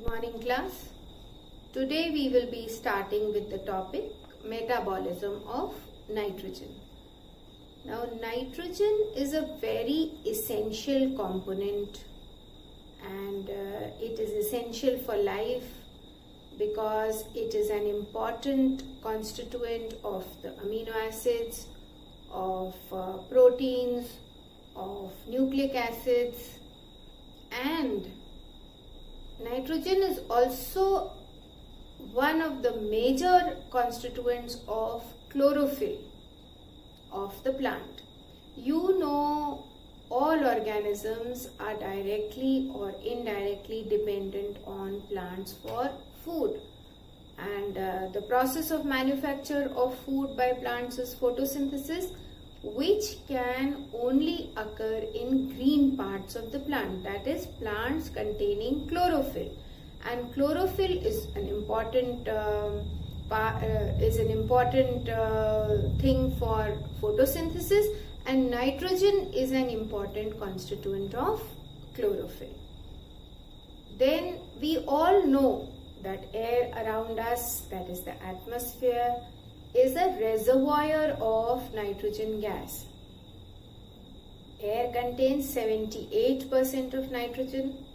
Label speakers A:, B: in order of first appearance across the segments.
A: morning class. Today we will be starting with the topic metabolism of nitrogen. Now nitrogen is a very essential component and it is essential for life because it is an important constituent of the amino acids, of proteins, of nucleic acids, and nitrogen is also one of the major constituents of chlorophyll of the plant. You know, all organisms are directly or indirectly dependent on plants for food, and the process of manufacture of food by plants is photosynthesis, which can only occur in green parts of the plant, that is plants containing chlorophyll. And chlorophyll is an important thing for photosynthesis, and nitrogen is an important constituent of chlorophyll. Then we all know that air around us, that is the atmosphere, is a reservoir of nitrogen gas. Air contains 78% of nitrogen.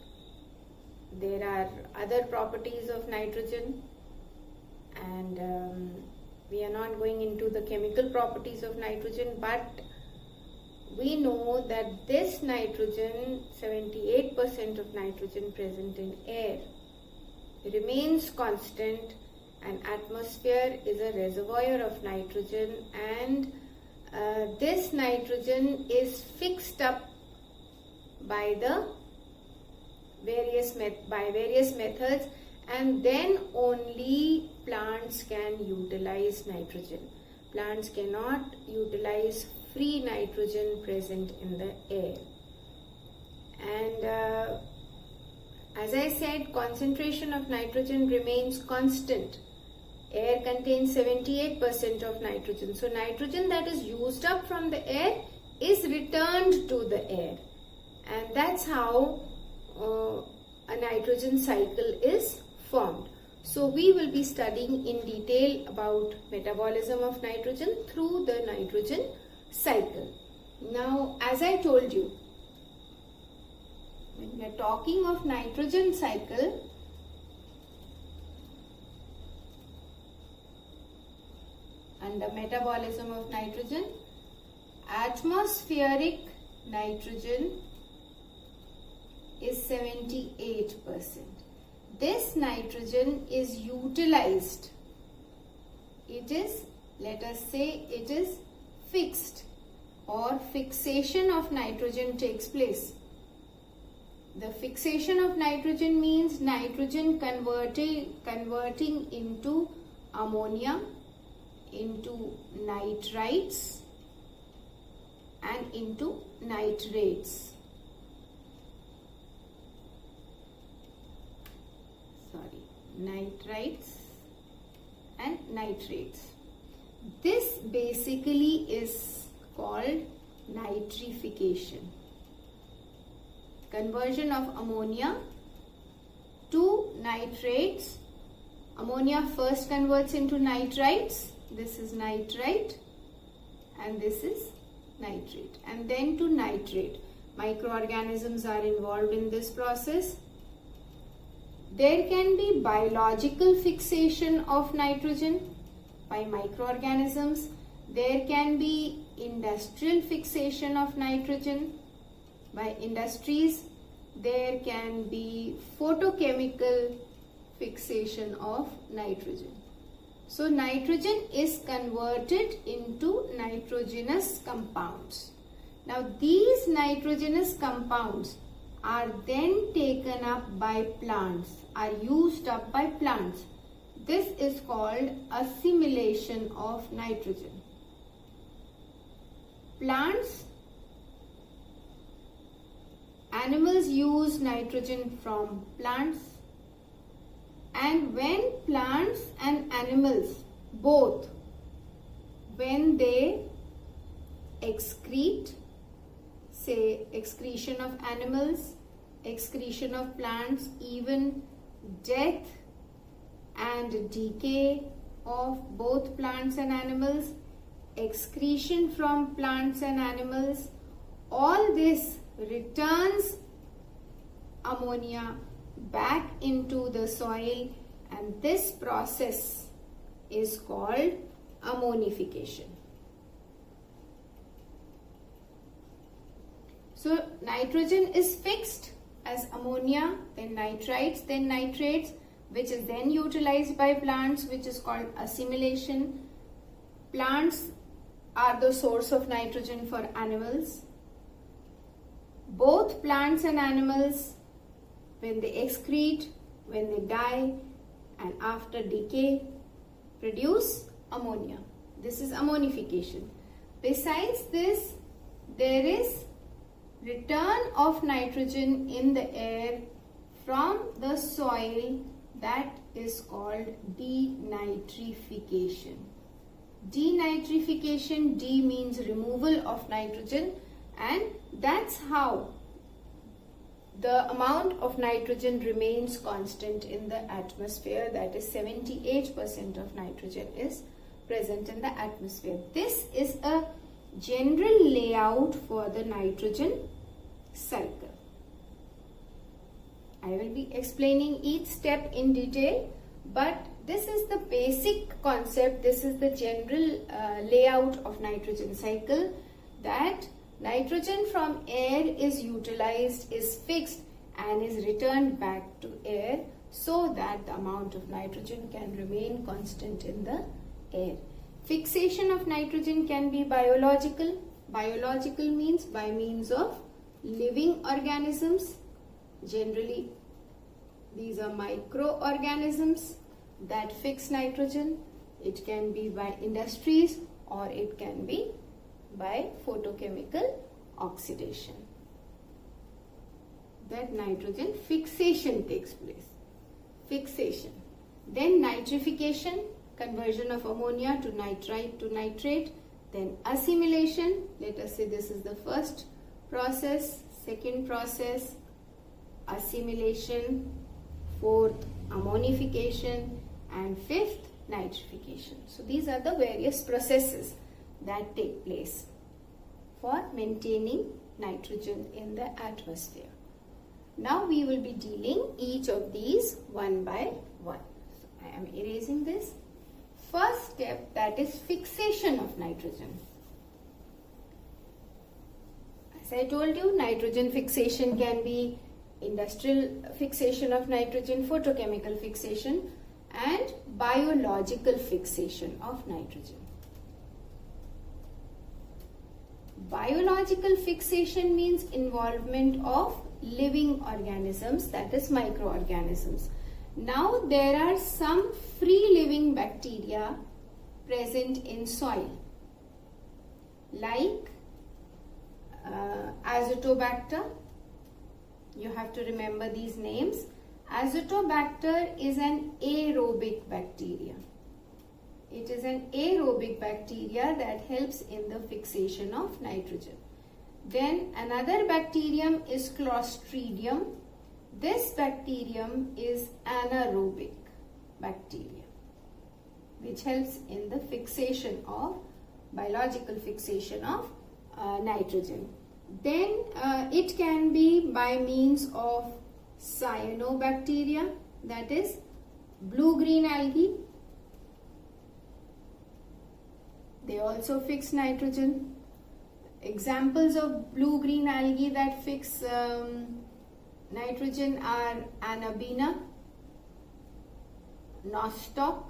A: There are other properties of nitrogen, and we are not going into the chemical properties of nitrogen, but we know that this nitrogen, 78% of nitrogen present in air, remains constant, and atmosphere is a reservoir of nitrogen, and this nitrogen is fixed up by the various methods, and then only plants can utilize nitrogen. Plants cannot utilize free nitrogen present in the air. And as I said, concentration of nitrogen remains constant. Air contains 78% of nitrogen. So nitrogen that is used up from the air is returned to the air. And that's how a nitrogen cycle is formed. So we will be studying in detail about metabolism of nitrogen through the nitrogen cycle. Now, as I told you, when we are talking of nitrogen cycle, under metabolism of nitrogen, atmospheric nitrogen is 78%. This nitrogen is utilized. It is, let us say, it is fixed, or fixation of nitrogen takes place. The fixation of nitrogen means nitrogen converting into ammonia, into nitrites, and into nitrates. Nitrites and nitrates. This basically is called nitrification. Conversion of ammonia to nitrates. Ammonia first converts into nitrites. This is nitrite and this is nitrate, and then to nitrate. Microorganisms are involved in this process. There can be biological fixation of nitrogen by microorganisms. There can be industrial fixation of nitrogen by industries. There can be photochemical fixation of nitrogen. So nitrogen is converted into nitrogenous compounds. Now these nitrogenous compounds are then taken up by plants, are used up by plants. This is called assimilation of nitrogen. Plants, animals use nitrogen from plants, and when plants and animals both, when they excrete, say excretion of animals, excretion of plants, even death and decay of both plants and animals, excretion from plants and animals, all this returns ammonia back into the soil, and this process is called ammonification. So nitrogen is fixed as ammonia, then nitrites, then nitrates, which is then utilized by plants, which is called assimilation. Plants are the source of nitrogen for animals. Both plants and animals, when they excrete, when they die, and after decay, produce ammonia. This is ammonification. Besides this, there is return of nitrogen in the air from the soil, that is called denitrification. Denitrification, D means removal of nitrogen, and that's how the amount of nitrogen remains constant in the atmosphere, that is 78% of nitrogen is present in the atmosphere. This is a general layout for the nitrogen cycle. I will be explaining each step in detail, but this is the basic concept. This is the general layout of nitrogen cycle, that nitrogen from air is utilized, is fixed, and is returned back to air so that the amount of nitrogen can remain constant in the air. Fixation of nitrogen can be biological. Biological means by means of living organisms. Generally, these are microorganisms that fix nitrogen. It can be by industries or it can be by photochemical oxidation, that nitrogen fixation takes place. Fixation. Then nitrification, conversion of ammonia to nitrite to nitrate. Then assimilation, let us say this is the first process. Second process, assimilation. Fourth, ammonification. And fifth, nitrification. So these are the various processes that take place for maintaining nitrogen in the atmosphere. Now we will be dealing each of these one by one. So I am erasing this. First step, that is fixation of nitrogen. As I told you, nitrogen fixation can be industrial fixation of nitrogen, photochemical fixation, and biological fixation of nitrogen. Biological fixation means involvement of living organisms, that is microorganisms. Now there are some free living bacteria present in soil, like Azotobacter. You have to remember these names. Azotobacter is an aerobic bacteria. It is an aerobic bacteria that helps in the fixation of nitrogen. Then another bacterium is Clostridium. This bacterium is anaerobic bacteria, which helps in the fixation of, biological fixation of nitrogen. Then it can be by means of cyanobacteria, that is blue-green algae. They also fix nitrogen. Examples of blue-green algae that fix nitrogen are Anabina, Nostoc,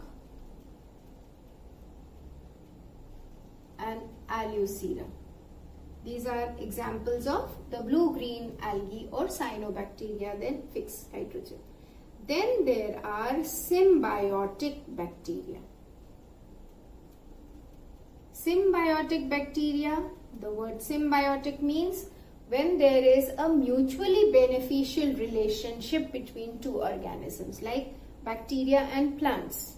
A: and Alucera. These are examples of the blue-green algae or cyanobacteria that fix nitrogen. Then there are symbiotic bacteria. Symbiotic bacteria, the word symbiotic means when there is a mutually beneficial relationship between two organisms, like bacteria and plants.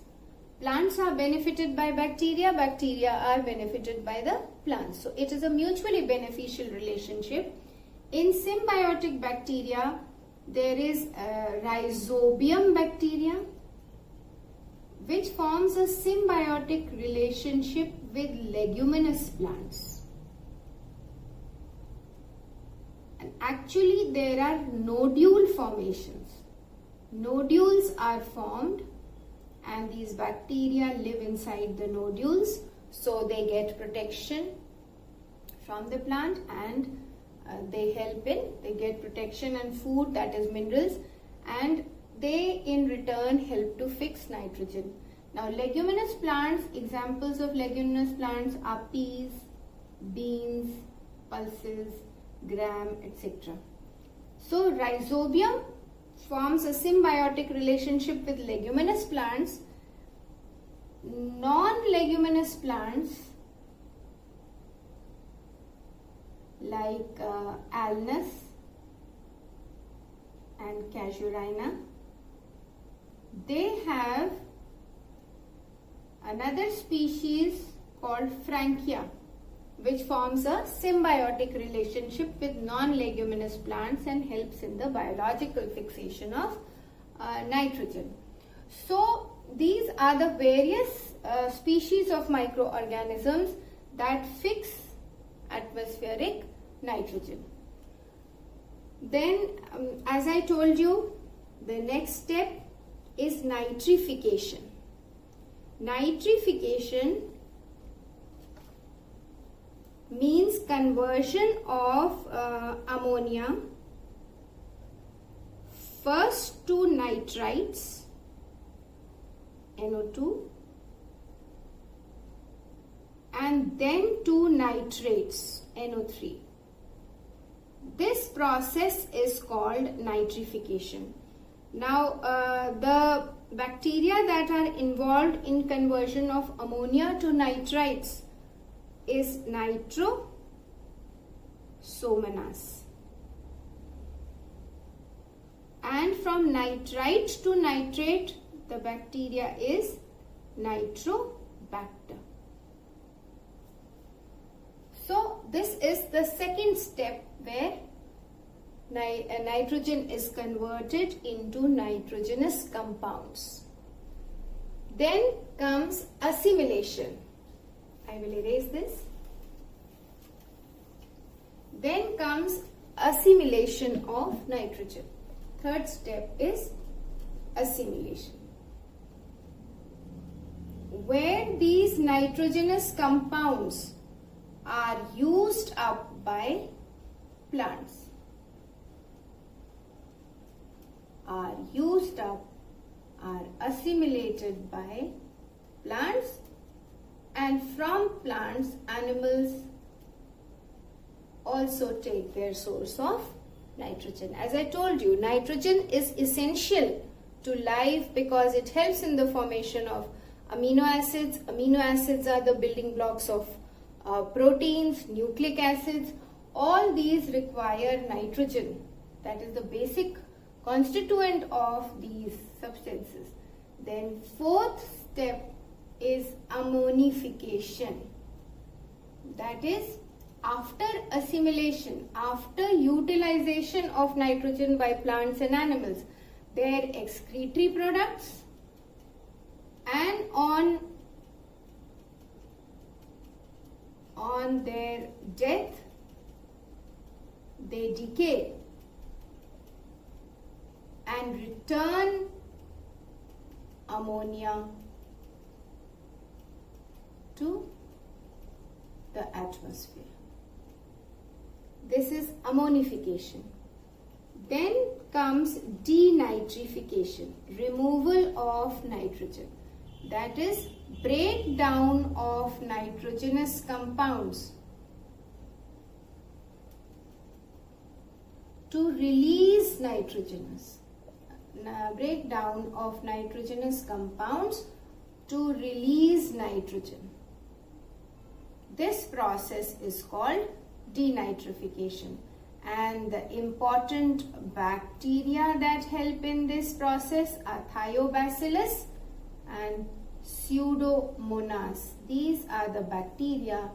A: Plants are benefited by bacteria, bacteria are benefited by the plants. So it is a mutually beneficial relationship. In symbiotic bacteria, there is Rhizobium bacteria, which forms a symbiotic relationship with leguminous plants. And actually there are nodule formations. Nodules are formed and these bacteria live inside the nodules, so they get protection from the plant and they get protection and food, that is minerals, and they in return help to fix nitrogen. Now leguminous plants, examples of leguminous plants are peas, beans, pulses, gram, etc. So Rhizobium forms a symbiotic relationship with leguminous plants. Non-leguminous plants like alnus and casuarina, they have another species called Frankia, which forms a symbiotic relationship with non-leguminous plants and helps in the biological fixation of nitrogen. So these are the various species of microorganisms that fix atmospheric nitrogen. Then as I told you, the next step is nitrification. Nitrification means conversion of ammonia first to nitrites, NO2, and then to nitrates, NO3. This process is called nitrification. Now the bacteria that are involved in conversion of ammonia to nitrites is Nitrosomonas. And from nitrite to nitrate, the bacteria is Nitrobacter. So this is the second step where nitrogen is converted into nitrogenous compounds. Then comes assimilation. I will erase this. Then comes assimilation of nitrogen. Third step is assimilation, where these nitrogenous compounds are used up by plants. Are assimilated by plants, and from plants animals also take their source of nitrogen. As I told you, nitrogen is essential to life because it helps in the formation of amino acids. Amino acids are the building blocks of proteins, nucleic acids. All these require nitrogen. That is the basic constituent of these substances. Then fourth step is ammonification. That is, after assimilation, after utilization of nitrogen by plants and animals, their excretory products, and on their death, they decay and return ammonia to the atmosphere. This is ammonification. Then comes denitrification, removal of nitrogen. That is, breakdown of nitrogenous compounds to release nitrogenous. Breakdown of nitrogenous compounds to release nitrogen. This process is called denitrification, and the important bacteria that help in this process are Thiobacillus and Pseudomonas. These are the bacteria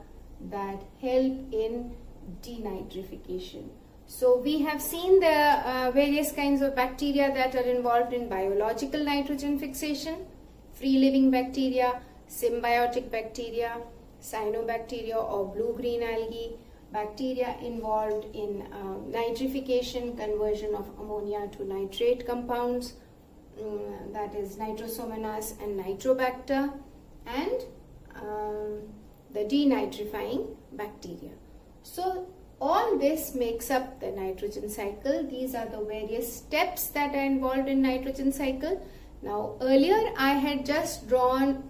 A: that help in denitrification. So we have seen the various kinds of bacteria that are involved in biological nitrogen fixation: free living bacteria, symbiotic bacteria, cyanobacteria or blue-green algae, bacteria involved in nitrification, conversion of ammonia to nitrate compounds, that is Nitrosomonas and Nitrobacter, and the denitrifying bacteria. So all this makes up the nitrogen cycle. These are the various steps that are involved in nitrogen cycle. Now earlier I had just drawn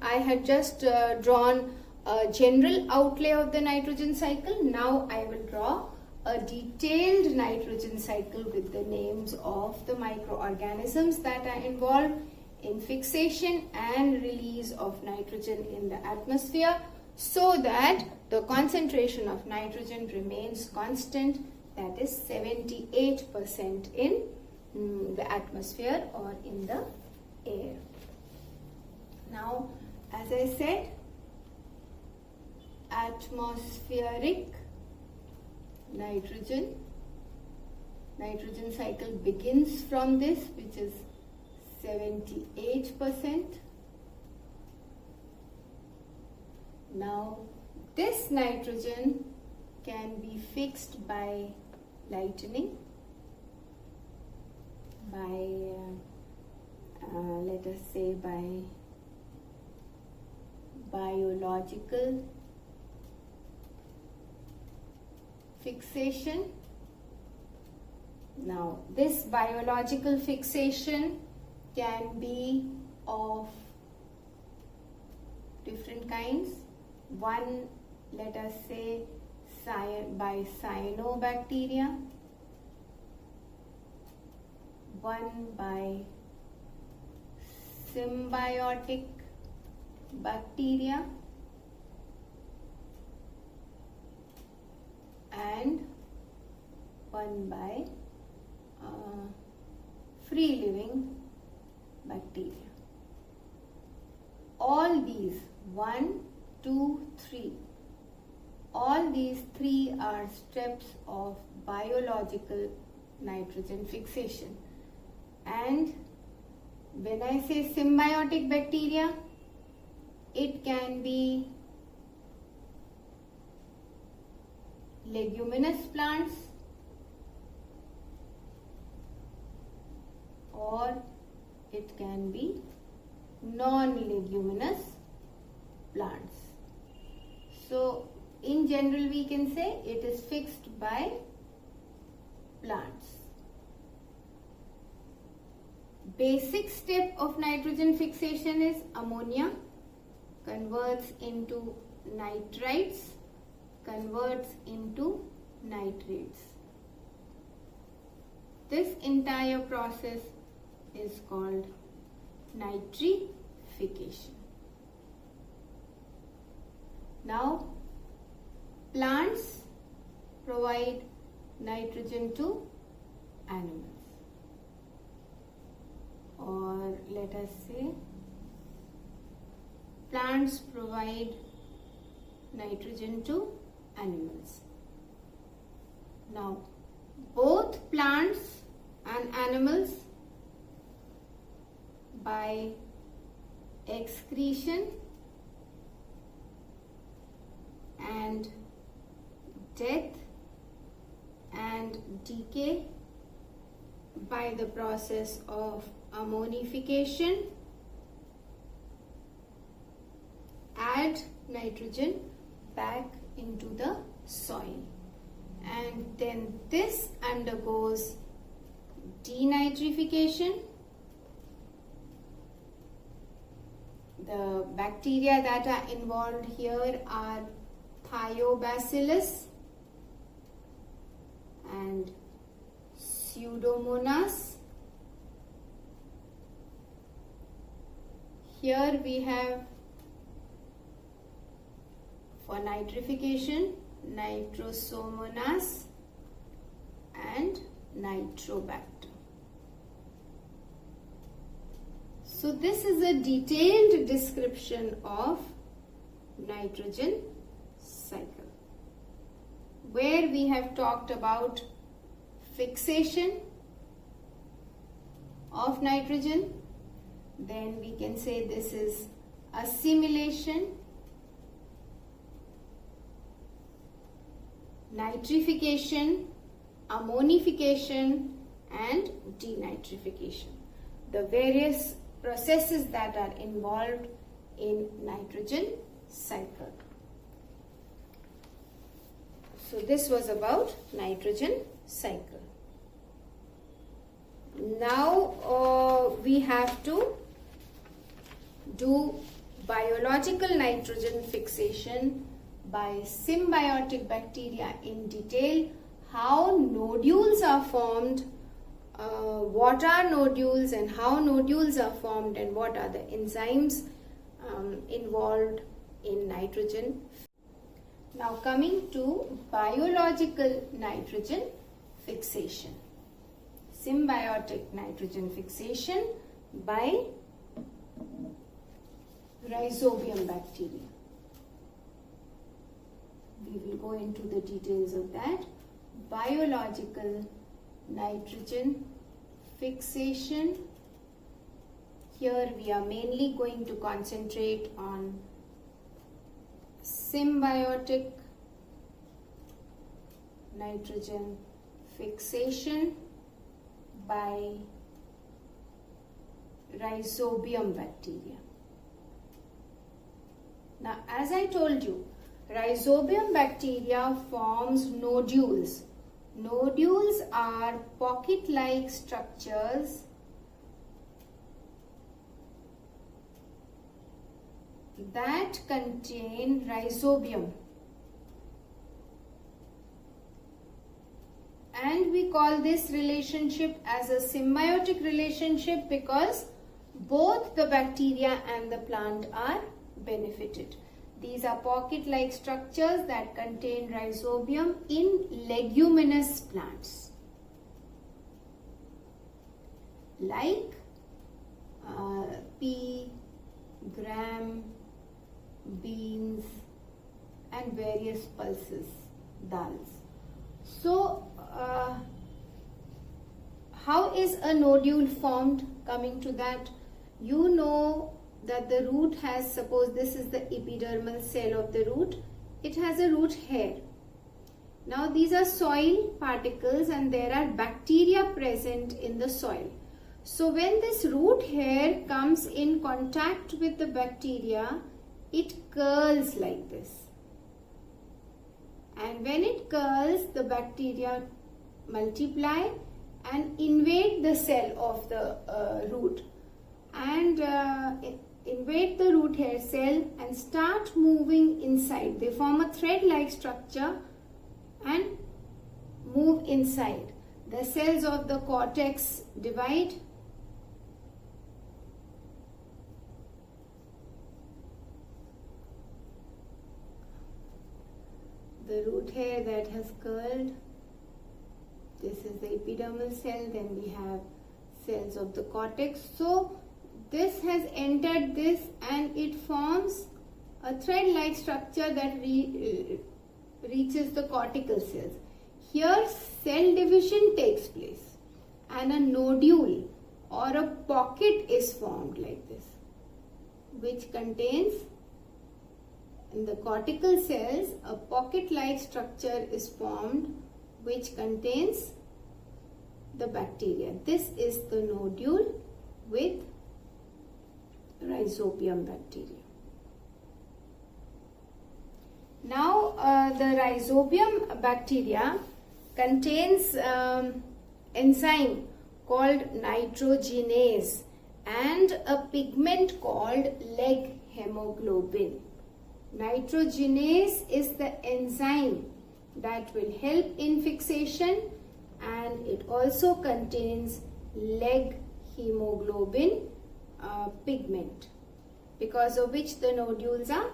A: a general outlay of the nitrogen cycle. Now I will draw a detailed nitrogen cycle with the names of the microorganisms that are involved in fixation and release of nitrogen in the atmosphere, so that the concentration of nitrogen remains constant, that is 78% in the atmosphere or in the air. Now, as I said, atmospheric nitrogen cycle begins from this, which is 78%. Now this nitrogen can be fixed by lightening, by let us say by biological fixation. Now this biological fixation can be of different kinds. One, let us say by cyanobacteria, one by symbiotic bacteria, and one by free living bacteria. All these 1, 2, 3, all these three are steps of biological nitrogen fixation. And when I say symbiotic bacteria, it can be leguminous plants or it can be non-leguminous plants. So in general we can say it is fixed by plants. Basic step of nitrogen fixation is ammonia converts into nitrites, converts into nitrates. This entire process is called nitrification. Now, plants provide nitrogen to animals, or let us say plants provide nitrogen to animals. Now, both plants and animals, by excretion and death and decay, by the process of ammonification, add nitrogen back into the soil, and then this undergoes denitrification. The bacteria that are involved here are Thiobacillus and Pseudomonas. Here we have, for nitrification, Nitrosomonas and Nitrobacter. So this is a detailed description of nitrogen cycle, where we have talked about fixation of nitrogen. Then we can say this is assimilation, nitrification, ammonification and denitrification. The various processes that are involved in nitrogen cycle. So this was about nitrogen cycle. Now we have to do biological nitrogen fixation by symbiotic bacteria in detail. How nodules are formed, what are nodules and how nodules are formed, and what are the enzymes involved in nitrogen. Now coming to biological nitrogen fixation. Symbiotic nitrogen fixation by rhizobium bacteria. We will go into the details of that. Biological nitrogen fixation. Here we are mainly going to concentrate on symbiotic nitrogen fixation by rhizobium bacteria. Now, as I told you, rhizobium bacteria forms nodules. Nodules are pocket-like structures that contain rhizobium, and we call this relationship as a symbiotic relationship because both the bacteria and the plant are benefited. These are pocket-like structures that contain rhizobium in leguminous plants like pea, gram, beans and various pulses, dals. So how is a nodule formed? Coming to that, you know that the root has, suppose this is the epidermal cell of the root, it has a root hair. Now these are soil particles and there are bacteria present in the soil. So when this root hair comes in contact with the bacteria, it curls like this. And when it curls, the bacteria multiply and invade the cell of the root and invade the root hair cell and start moving inside. They form a thread-like structure and move inside. The cells of the cortex divide. The root hair that has curled, this is the epidermal cell, then we have cells of the cortex. So this has entered this and it forms a thread-like structure that reaches the cortical cells. Here cell division takes place and a nodule or a pocket is formed like this, which contains, in the cortical cells, a pocket-like structure is formed which contains the bacteria. This is the nodule with rhizobium bacteria. Now the rhizobium bacteria contains enzyme called nitrogenase and a pigment called leg hemoglobin. Nitrogenase is the enzyme that will help in fixation, and it also contains leg hemoglobin pigment, because of which the nodules are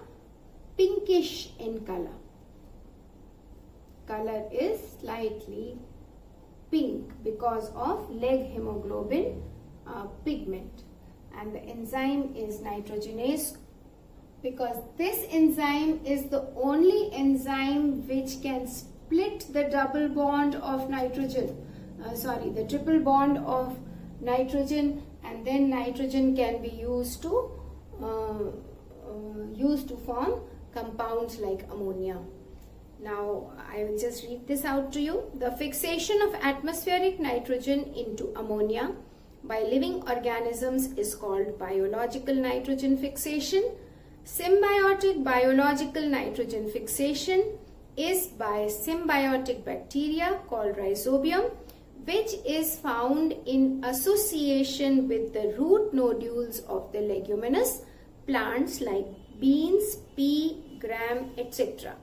A: pinkish in color. Color is slightly pink because of leg hemoglobin pigment, and the enzyme is nitrogenase, because this enzyme is the only enzyme which can split the double bond of nitrogen. the triple bond of nitrogen, and then nitrogen can be used to form compounds like ammonia. Now I will just read this out to you. The fixation of atmospheric nitrogen into ammonia by living organisms is called biological nitrogen fixation. Symbiotic biological nitrogen fixation is by symbiotic bacteria called rhizobium, which is found in association with the root nodules of the leguminous plants like beans, pea, gram, etc.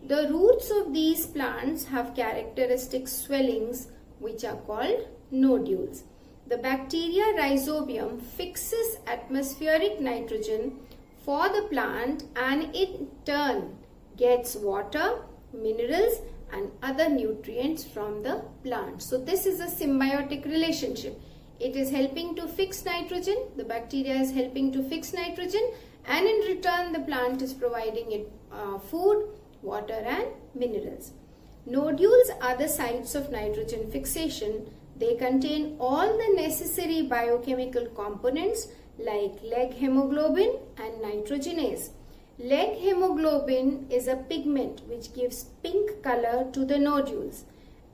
A: The roots of these plants have characteristic swellings which are called nodules. The bacteria rhizobium fixes atmospheric nitrogen for the plant and in turn gets water, minerals and other nutrients from the plant. So this is a symbiotic relationship. It is helping to fix nitrogen, the bacteria is helping to fix nitrogen, and in return the plant is providing it food, water and minerals. Nodules are the sites of nitrogen fixation. They contain all the necessary biochemical components like leg hemoglobin and nitrogenase. Leg hemoglobin is a pigment which gives pink color to the nodules,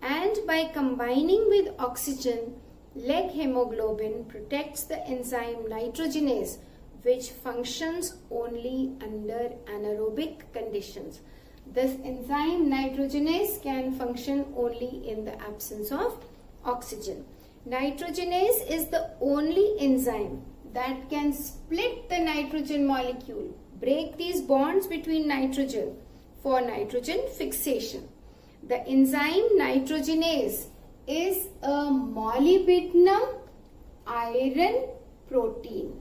A: and by combining with oxygen, leg hemoglobin protects the enzyme nitrogenase, which functions only under anaerobic conditions. This enzyme nitrogenase can function only in the absence of oxygen. Nitrogenase is the only enzyme that can split the nitrogen molecule, break these bonds between nitrogen for nitrogen fixation. The enzyme nitrogenase is a molybdenum iron protein.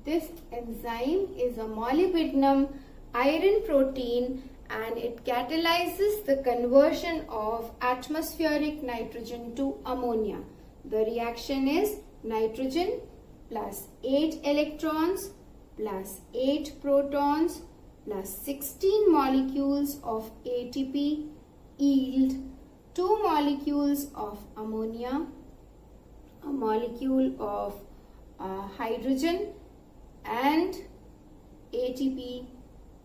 A: This enzyme is a molybdenum iron protein, and it catalyzes the conversion of atmospheric nitrogen to ammonia. The reaction is nitrogen plus 8 electrons plus 8 protons plus 16 molecules of ATP yield 2 molecules of ammonia, a molecule of hydrogen, and ATP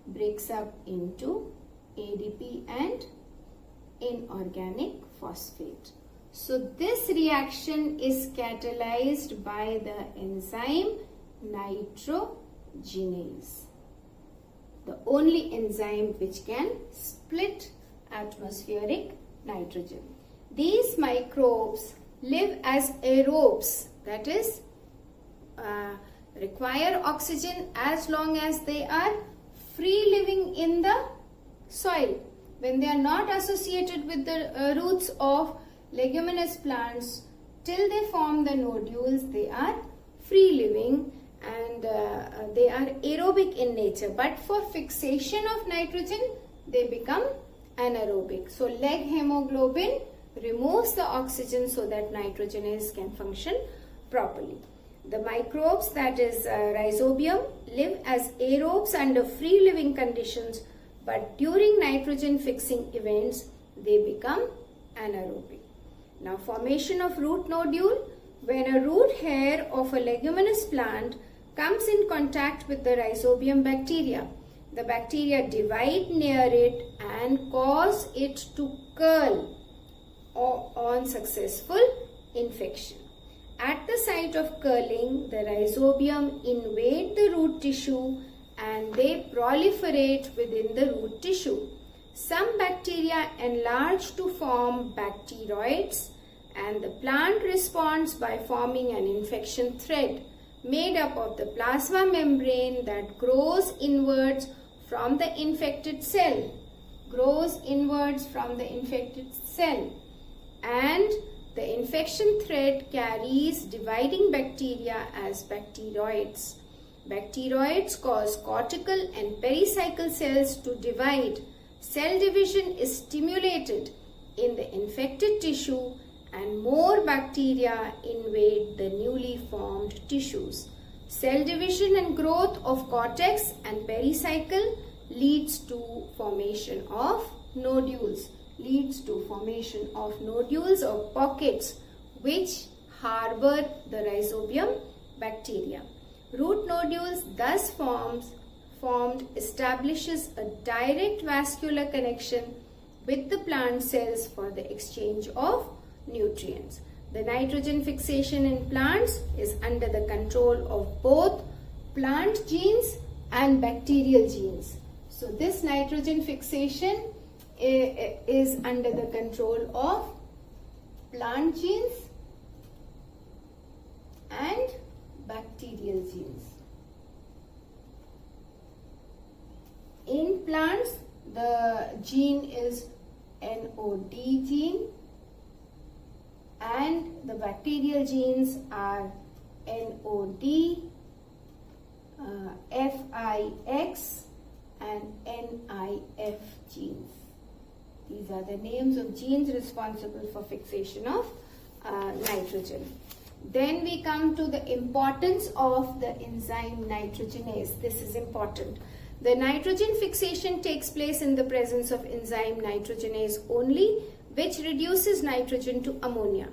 A: breaks up into ADP and inorganic phosphate. So this reaction is catalyzed by the enzyme nitrogenase, the only enzyme which can split atmospheric nitrogen. These microbes live as aerobes, that is, require oxygen as long as they are free living in the soil. When they are not associated with the roots of leguminous plants, till they form the nodules, they are free living and they are aerobic in nature. But for fixation of nitrogen, they become anaerobic. So leg hemoglobin removes the oxygen so that nitrogenase can function properly. The microbes, that is rhizobium, live as aerobes under free living conditions, but during nitrogen fixing events they become anaerobic. Now, formation of root nodule. When a root hair of a leguminous plant comes in contact with the rhizobium bacteria, the bacteria divide near it and cause it to curl on successful infection. At the site of curling, the rhizobium invade the root tissue and they proliferate within the root tissue. Some bacteria enlarge to form bacteroids, and the plant responds by forming an infection thread made up of the plasma membrane that grows inwards from the infected cell. And the infection thread carries dividing bacteria as bacteroids. Bacteroids cause cortical and pericycle cells to divide. Cell division is stimulated in the infected tissue and more bacteria invade the newly formed tissues. Cell division and growth of cortex and pericycle leads to formation of nodules. leads to formation of nodules or pockets which harbor the rhizobium bacteria. Root nodules thus formed establishes a direct vascular connection with the plant cells for the exchange of nutrients. The nitrogen fixation in plants is under the control of both plant genes and bacterial genes. So this nitrogen fixation is under the control of plant genes and bacterial genes. In plants, the gene is NOD gene and the bacterial genes are NOD, FIX and NIF genes. These are the names of genes responsible for fixation of nitrogen. Then we come to the importance of the enzyme nitrogenase. This is important. The nitrogen fixation takes place in the presence of enzyme nitrogenase only, which reduces nitrogen to ammonia.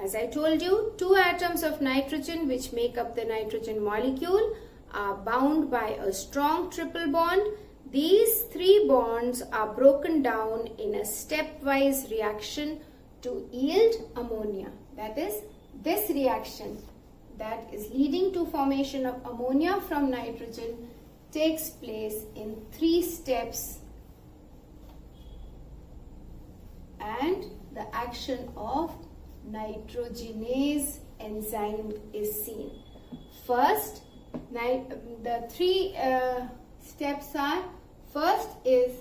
A: As I told you, two atoms of nitrogen which make up the nitrogen molecule are bound by a strong triple bond. These three bonds are broken down in a stepwise reaction to yield ammonia. That is, this reaction that is leading to formation of ammonia from nitrogen takes place in 3 steps, and the action of nitrogenase enzyme is seen. First, the 3 steps are, first is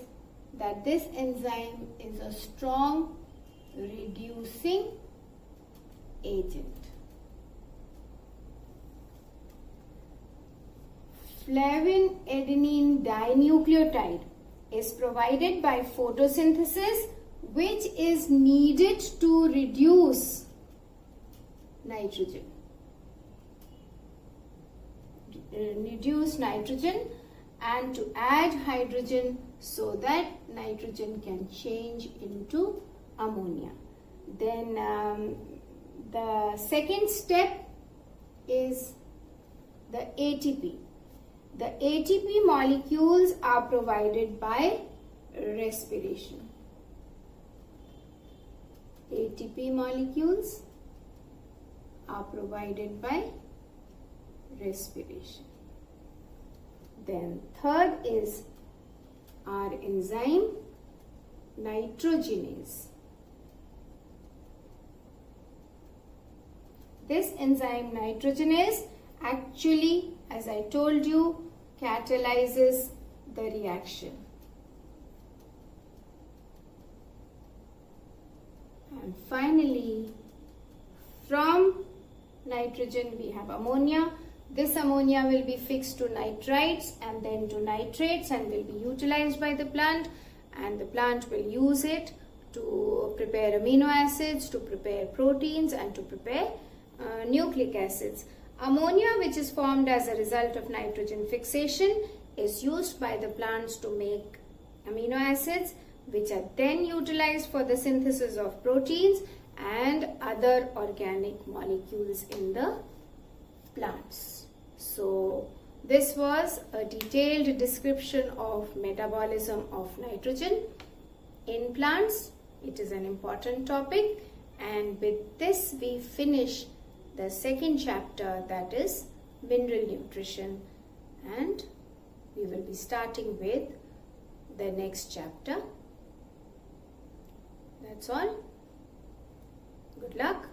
A: that this enzyme is a strong reducing agent. Flavin adenine dinucleotide is provided by photosynthesis, which is needed to reduce nitrogen. And to add hydrogen so that nitrogen can change into ammonia. Then the second step is the ATP. The ATP molecules are provided by respiration. ATP molecules are provided by respiration. Then third is our enzyme nitrogenase. This enzyme nitrogenase actually, as I told you, catalyzes the reaction. And finally, from nitrogen we have ammonia. This ammonia will be fixed to nitrites and then to nitrates and will be utilized by the plant, and the plant will use it to prepare amino acids, to prepare proteins and to prepare nucleic acids. Ammonia, which is formed as a result of nitrogen fixation, is used by the plants to make amino acids, which are then utilized for the synthesis of proteins and other organic molecules in the plants. So this was a detailed description of metabolism of nitrogen in plants. It is an important topic, and with this we finish the second chapter, that is mineral nutrition, and we will be starting with the next chapter. That's all. Good luck.